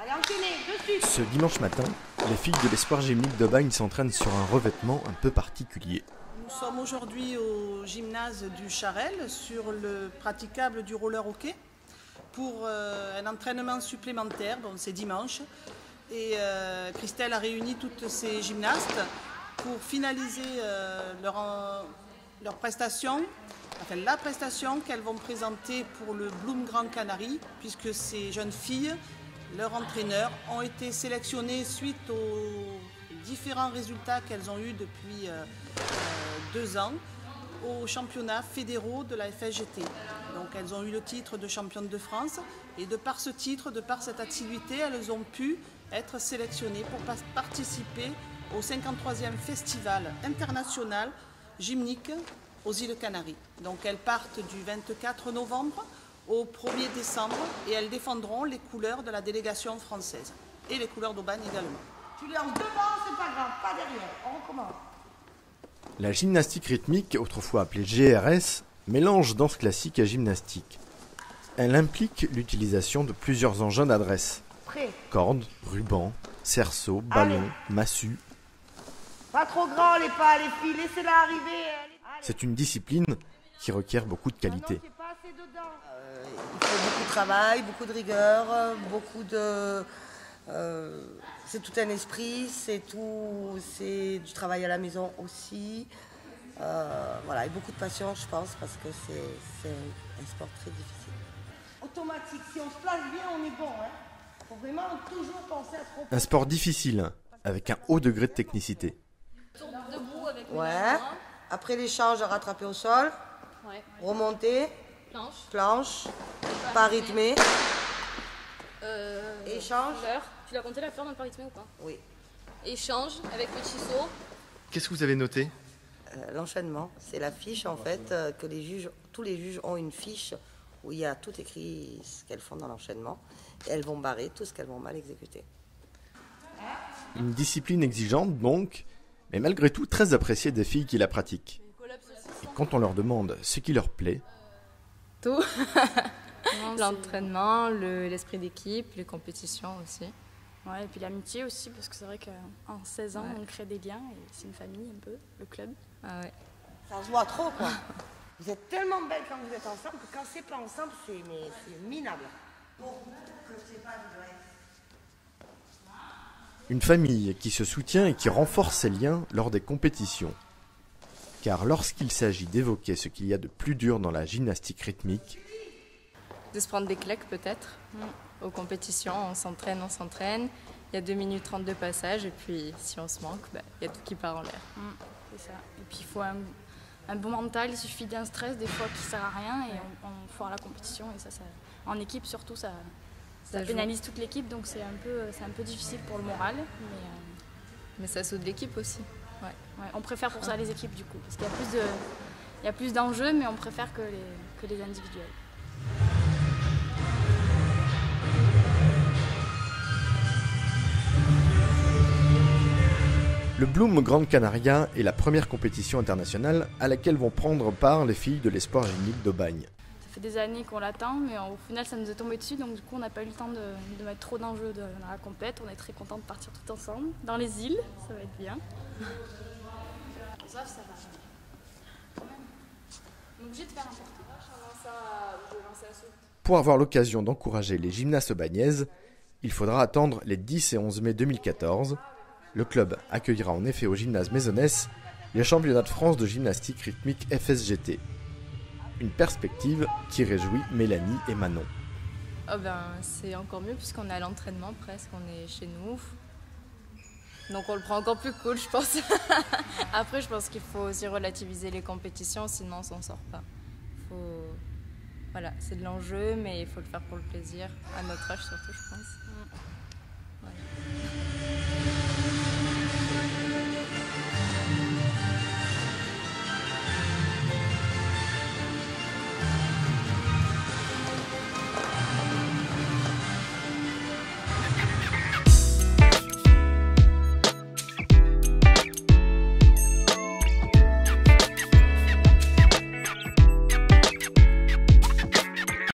Allez, enchaînez, dessus. Ce dimanche matin, les filles de l'Espoir Gymnique d'Aubagne s'entraînent sur un revêtement un peu particulier. Nous sommes aujourd'hui au gymnase du Charel sur le praticable du roller hockey pour un entraînement supplémentaire, donc c'est dimanche. Et Christelle a réuni toutes ces gymnastes pour finaliser leur prestation, enfin la prestation qu'elles vont présenter pour le Bloom Grand Canary, puisque ces jeunes filles, leurs entraîneurs, ont été sélectionnées suite aux différents résultats qu'elles ont eus depuis 2 ans aux championnats fédéraux de la FSGT. Donc elles ont eu le titre de championne de France et de par ce titre, de par cette assiduité, elles ont pu être sélectionnées pour participer au 53e Festival international gymnique aux îles Canaries. Donc elles partent du 24 novembre au 1er décembre et elles défendront les couleurs de la délégation française et les couleurs d'Aubagne également. Tu l'es en devant, c'est pas grave, pas derrière, on recommence. La gymnastique rythmique, autrefois appelée GRS, mélange danse classique et gymnastique. Elle implique l'utilisation de plusieurs engins d'adresse. Prêt. Cordes, rubans, cerceaux, ballons, massues. Pas trop grand les pas, les filles, laissez-la arriver. Allez. C'est une discipline qui requiert beaucoup de qualité. C'est pas assez dedans. Il faut beaucoup de travail, beaucoup de rigueur, beaucoup de... c'est tout un esprit, c'est du travail à la maison aussi. Voilà, et beaucoup de passion, je pense, parce que c'est un sport très difficile. Automatique, si on se place bien, on est bon. Hein. Faut vraiment toujours penser à se reposer. Un sport difficile, avec un haut degré de technicité. Debout avec Ouais. Après l'échange, à rattraper au sol, ouais. remonter, planche, pas rythmé, échange. Tu l'as compté la fleur dans le pas rythmé ou pas? Oui. Échange avec petit saut. Qu'est-ce que vous avez noté? L'enchaînement, c'est la fiche en fait que tous les juges ont une fiche où il y a tout écrit ce qu'elles font dans l'enchaînement et elles vont barrer tout ce qu'elles vont mal exécuter. Une discipline exigeante donc, mais malgré tout très appréciée des filles qui la pratiquent. Et quand on leur demande ce qui leur plaît, tout. L'entraînement, l'esprit d'équipe, les compétitions aussi. Ouais, et puis l'amitié aussi, parce que c'est vrai qu'en 16 ans, on crée des liens et c'est une famille un peu, le club. Ah ouais. Ça se voit trop, quoi. Vous êtes tellement belles quand vous êtes ensemble que quand c'est pas ensemble, c'est minable. une famille qui se soutient et qui renforce ses liens lors des compétitions. Car lorsqu'il s'agit d'évoquer ce qu'il y a de plus dur dans la gymnastique rythmique, de se prendre des claques peut-être. Aux compétitions, on s'entraîne. Il y a 2 minutes 30 de passage et puis si on se manque, il y a tout qui part en l'air. C'est ça. Et puis il faut un bon mental, il suffit d'un stress des fois qui ne sert à rien et on foire la compétition. Et ça, en équipe surtout, ça pénalise toute l'équipe, donc c'est un peu difficile pour le moral. Mais ça saute l'équipe aussi. Ouais, on préfère pour ça les équipes du coup, parce qu'il y a plus d'enjeux, mais on préfère que les individuels. le Bloom Grand Canaria est la première compétition internationale à laquelle vont prendre part les filles de l'Espoir Gymnique d'Aubagne. Ça fait des années qu'on l'attend, mais au final ça nous est tombé dessus, donc du coup on n'a pas eu le temps de mettre trop d'enjeux dans la compète. On est très contents de partir tout ensemble dans les îles, ça va être bien. Ça va. On est obligé de faire un portage. Pour avoir l'occasion d'encourager les gymnastes aubagnaises, il faudra attendre les 10 et 11 mai 2014. Le club accueillera en effet au gymnase Maisonnès les championnats de France de gymnastique rythmique FSGT. Une perspective qui réjouit Mélanie et Manon. C'est encore mieux puisqu'on est à l'entraînement presque, on est chez nous. Donc on le prend encore plus cool, je pense. Après, je pense qu'il faut aussi relativiser les compétitions, sinon on s'en sort pas. Voilà, c'est de l'enjeu, mais il faut le faire pour le plaisir, à notre âge surtout, je pense. Ouais.